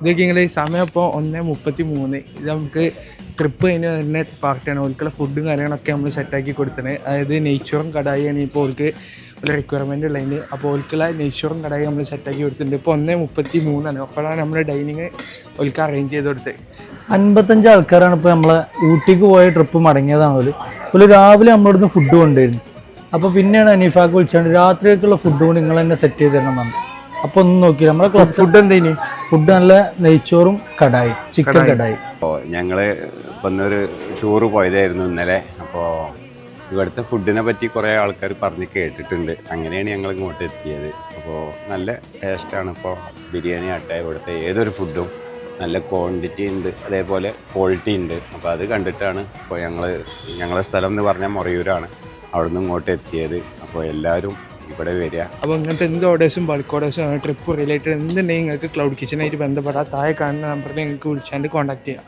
ഇതൊക്കെ നിങ്ങൾ സമയം ഇപ്പോൾ 1:33. ഇത് നമുക്ക് ട്രിപ്പ് കഴിഞ്ഞ് തന്നെ പാർട്ടിയാണ്. ഓൽക്കുള്ള ഫുഡും കാര്യങ്ങളൊക്കെ നമ്മൾ സെറ്റാക്കി കൊടുത്തത്. അതായത് നെയ്ച്ചോറും കടായിയാണ് ഇപ്പോൾ ഓൽക്ക് ഒരു റിക്വയർമെൻറ്റ് ഉള്ളതിന്. അപ്പോൾ ഓൽക്കുള്ള നെയ്ച്ചോറും കടായി നമ്മൾ സെറ്റാക്കി കൊടുത്തിട്ടുണ്ട്. ഇപ്പോൾ 1:33. അപ്പോഴാണ് നമ്മൾ ഡൈനിങ് ഓൽക്ക് അറേഞ്ച് ചെയ്ത് കൊടുത്തത്. 55 ആൾക്കാരാണ് ഇപ്പോൾ നമ്മളെ ഊട്ടിക്ക് പോയ ട്രിപ്പ് മടങ്ങിയതാണ് ഒരു രാവിലെ നമ്മളിവിടുന്ന് ഫുഡ് കൊണ്ടുവരുന്നു. അപ്പോൾ പിന്നെയാണ് അനീഫാക്ക് വിളിച്ചാണ്ട് രാത്രിയൊക്കെയുള്ള ഫുഡ് കൊണ്ട് നിങ്ങൾ തന്നെ സെറ്റ് ചെയ്ത് തരണം പറഞ്ഞു. അപ്പോൾ ഒന്ന് നോക്കി നമ്മളെ ക്ലാസ് ഫുഡ് എന്തേനി? ഫുഡ് നല്ല നെയ്ച്ചോറും കടായി, ചിക്കൻ കടായി. അപ്പോൾ ഞങ്ങൾ വന്നൊരു ടൂറ് പോയതായിരുന്നു ഇന്നലെ. അപ്പോൾ ഇവിടുത്തെ ഫുഡിനെ പറ്റി കുറേ ആൾക്കാർ പറഞ്ഞ് കേട്ടിട്ടുണ്ട്. അങ്ങനെയാണ് ഞങ്ങൾ ഇങ്ങോട്ട് എത്തിയത്. അപ്പോൾ നല്ല ടേസ്റ്റാണ്. ഇപ്പോൾ ബിരിയാണി ആട്ടെ ഇവിടുത്തെ ഏതൊരു ഫുഡും നല്ല ക്വാണ്ടിറ്റി ഉണ്ട്, അതേപോലെ ക്വാളിറ്റി ഉണ്ട്. അപ്പോൾ അത് കണ്ടിട്ടാണ് ഇപ്പോൾ ഞങ്ങളെ സ്ഥലം എന്ന് പറഞ്ഞാൽ മൊറയൂരാണ്. അവിടെ നിന്ന് ഇങ്ങോട്ട് എത്തിയത്. അപ്പോൾ എല്ലാവരും ഇവിടെ വരിക. അപ്പോൾ ഇങ്ങനത്തെ എന്ത് ഓർഡേഴ്സും ബൾക്ക് ഓർഡേഴ്സും ട്രിപ്പ് റിലേറ്റഡ് എന്തുണ്ടെങ്കിൽ നിങ്ങൾക്ക് ക്ലൗഡ് കിച്ചനായിട്ട് ബന്ധപ്പെടാം. താഴെ കാണുന്ന നമ്പറിൽ നിങ്ങൾക്ക് വിളിച്ചാണ്ട് കോൺടാക്ട് ചെയ്യാം.